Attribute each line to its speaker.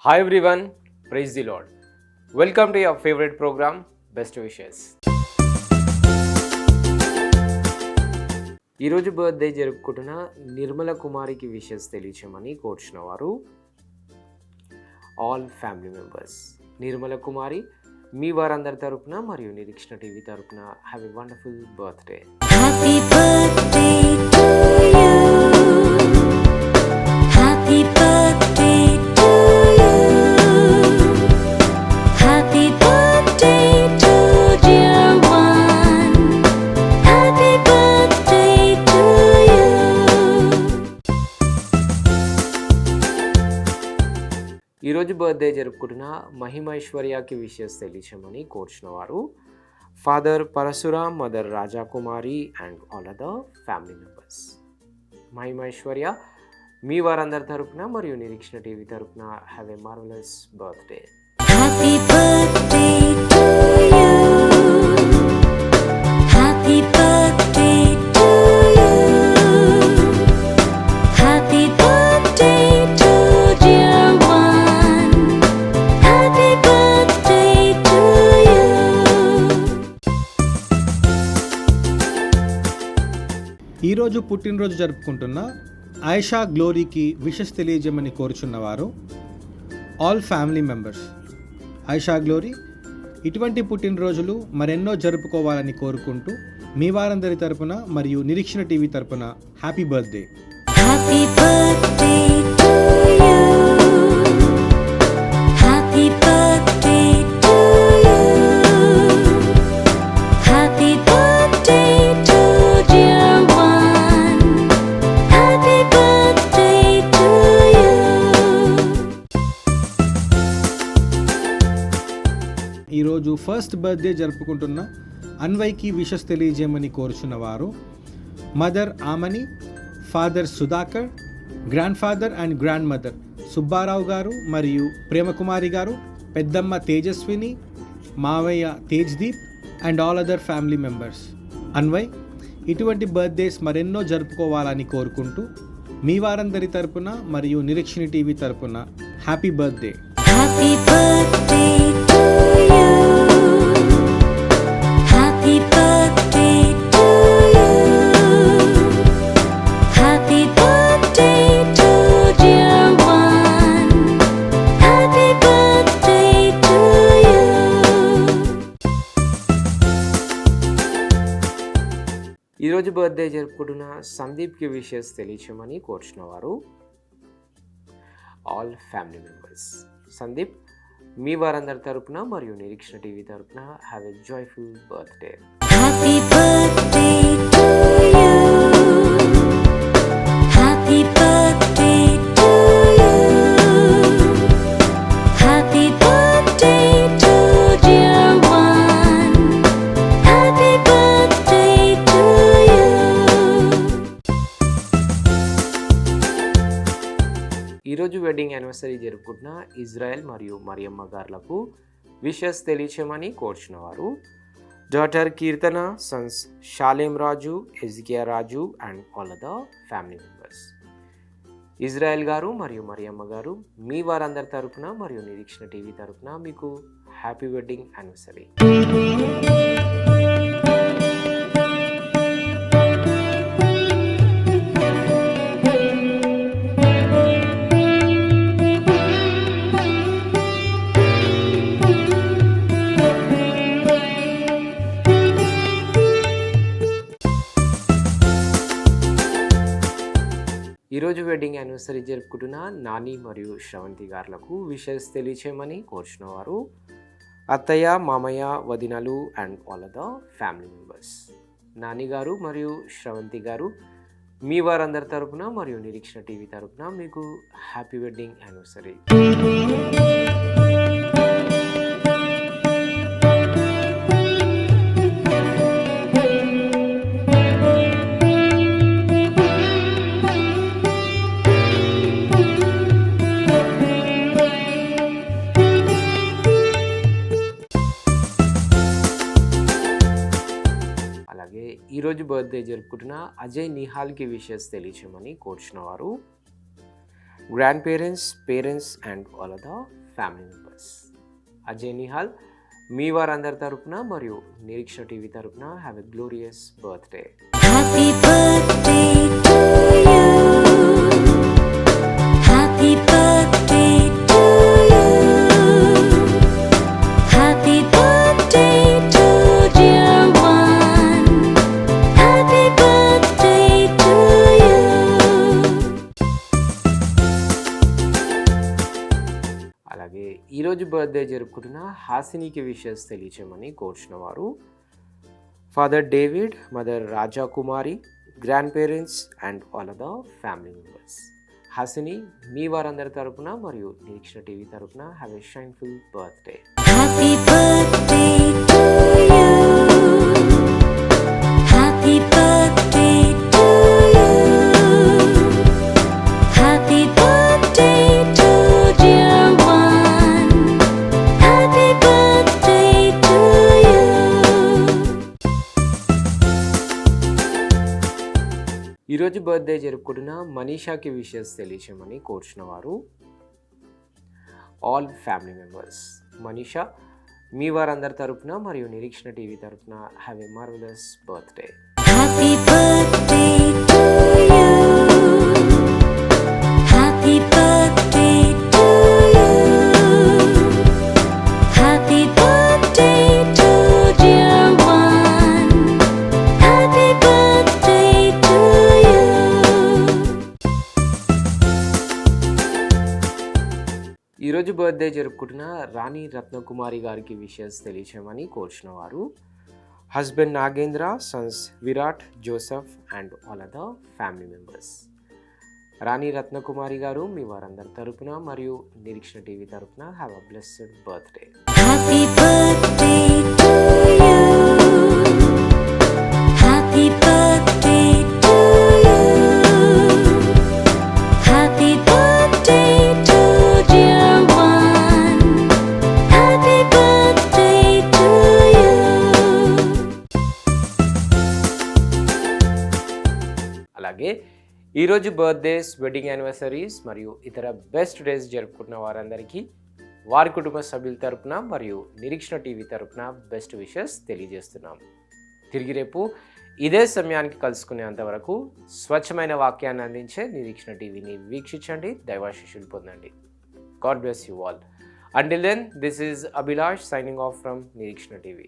Speaker 1: Hi everyone, praise the Lord. Welcome to your favorite program, Best Wishes. ఈరోజు birthday జరుపుకుంటున్న నిర్మల కుమారికి wishes తెలియచేయమని కోరుచున్న వారు all family members. Nirmala Kumari మీ వారందరి తరపున మరియు నిరీక్షణ టీవీ తరపున have a wonderful birthday.
Speaker 2: Happy birthday to you. Happy birthday to you. Happy birthday to dear one. Happy birthday to you.
Speaker 1: ఈరోజు బర్త్డే జరుపుకుంటున్న మహిమైశ్వర్యకి విషెస్ తెలియచేయమని కోరుచున్న వారు father Parashuram, mother Rajakumari and all other family members. Mahimaishwarya మీ వారందరి తరపున మరియు నిరీక్షణ టీవీ తరపున have a marvellous birthday.
Speaker 2: Happy birthday to you. Happy birthday to you. Happy birthday to dear one. Happy birthday to you.
Speaker 3: ఈరోజు పుట్టినరోజు జరుపుకుంటున్న ఆయిషా గ్లోరీకి విషెస్ తెలియజేయమని కోరుచున్నవారు all family members. Ayesha Glory ఇటువంటి పుట్టినరోజులు మరెన్నో జరుపుకోవాలని కోరుకుంటూ మీ వారందరి తరపున మరియు నిరీక్షణ టీవీ తరపున happy birthday.
Speaker 2: Happy birthday to you. Happy birthday to you. Happy birthday to dear one. Happy birthday to you.
Speaker 3: ఈరోజు ఫస్ట్ బర్త్డే జరుపుకుంటున్న అన్వయ్కి విషెస్ తెలియజేయమని కోరుచున్నవారు mother Amani, father Sudhakar, grandfather and grandmother Subbarao garu మరియు ప్రేమకుమారి గారు, పెద్దమ్మ తేజస్విని, మావయ్య Tejdeep and all other family members. Anvay ఇటువంటి birthdays మరెన్నో జరుపుకోవాలని కోరుకుంటూ మీ వారందరి తరపున మరియు నిరీక్షణ టీవీ తరపున happy birthday.
Speaker 2: Happy birthday to you. Happy birthday to you. Happy birthday to dear one. Happy birthday to you.
Speaker 1: ఈరోజు బర్త్డే జరుపుకుంటున్న సందీప్కి విషెస్ తెలియచేయమని కోరుచున్న వారు ఆల్ ఫ్యామిలీ మెంబర్స్. సందీప్ మీ వారందరి తరపున మరియు నిరీక్షణ టీవీ తరపున have a joyful birthday.
Speaker 2: Happy birthday to you. Happy birthday to you. Happy birthday to dear one. Happy birthday to you.
Speaker 1: ఈరోజు వెడ్డింగ్ యానివర్సరీ జరుపుకుంటున్న ఇజ్రాయెల్ మరియు మరియమ్మ గార్లకు విషెస్ తెలియచేయమని కోరుచున్నవారు daughter Keerthana, sons Shalem Raju, Ezekiah Raju and all other family members. Israel garu మరియు మరియమ్మ గారు మీ వారందరి తరపున మరియు నిరీక్షణ టీవీ తరపున మీకు హ్యాపీ వెడ్డింగ్ యానివర్సరీ. ఈరోజు వెడ్డింగ్ యానివర్సరీ జరుపుకుంటున్న నాని మరియు శ్రవంతి గారులకు విషెస్ తెలియచేయమని కోరుచున్నవారు అత్తయ్య, మామయ్య, వదినలు and all other family members. Nani garu మరియు శ్రవంతి గారు మీ వారందరి తరపున మరియు నిరీక్షణ టీవీ తరపున మీకు హ్యాపీ వెడ్డింగ్ యానివర్సరీ. అలాగే ఈరోజు బర్త్డే జరుపుకుంటున్న అజయ్ నిహాల్కి విషెస్ తెలియచేయమని కోరుచున్నవారు grandparents, parents and all other family members. Ajay Nihal మీ వారందరి తరపున మరియు నిరీక్షణ టీవీ తరపున have a glorious birthday.
Speaker 2: Happy birthday to you. Happy birthday to you. Happy birthday to dear one. Happy birthday to you.
Speaker 1: అలాగే ఈరోజు birthday జరుపుకుంటున్న హాసినికి wishes తెలియచేయమని కోరుచున్న వారు father David, mother Raja Kumari, grandparents and all the family members. Hasini మీ వారందరి తరపున మరియు నిరీక్షణ టీవీ తరపున have a shineful birthday.
Speaker 2: Happy birthday to you. Happy birthday to you. Happy birthday to dear one. Happy birthday to you.
Speaker 1: ఈరోజు birthday జరుపుకుంటున్న మనీషాకి wishes తెలియచేయమని కోరుచున్న వారు ఆల్ ఫ్యామిలీ మెంబర్స్. మనీషా మీ వారందరి తరపున మరియు నిరీక్షణ టీవీ తరపున have a marvellous birthday.
Speaker 2: Happy birthday to you. Happy birthday to you. Happy birthday to dear one. Happy birthday to you.
Speaker 1: ఈరోజు బర్త్డే జరుపుకుంటున్న రాణి రత్నకుమారి గారికి విషెస్ తెలియచేయమని కోరుచున్న వారు husband Nagendra, sons Virat, Joseph and all other family members. Rani Ratnakumari garu మీ వారందరి తరపున మరియు నిరీక్షణ టీవీ తరపున have a blessed birthday.
Speaker 2: Happy birthday to you. Happy birthday to you. Happy birthday to dear one. Happy birthday to you.
Speaker 1: అలాగే ఈరోజు బర్త్డేస్, వెడ్డింగ్ యానివర్సరీస్ మరియు ఇతర best days జరుపుకుంటున్న వారందరికీ వారి కుటుంబ సభ్యుల తరపున మరియు నిరీక్షణ టీవీ తరపున బెస్ట్ విషెస్ తెలియజేస్తున్నాం. తిరిగి రేపు ఇదే సమయానికి కలుసుకునేంత వరకు స్వచ్ఛమైన వాక్యాన్ని అందించే నిరీక్షణ టీవీని వీక్షించండి, దైవాశీస్సులు పొందండి. God bless you all. Until then, this is Abhilash signing off from Nirikshana TV.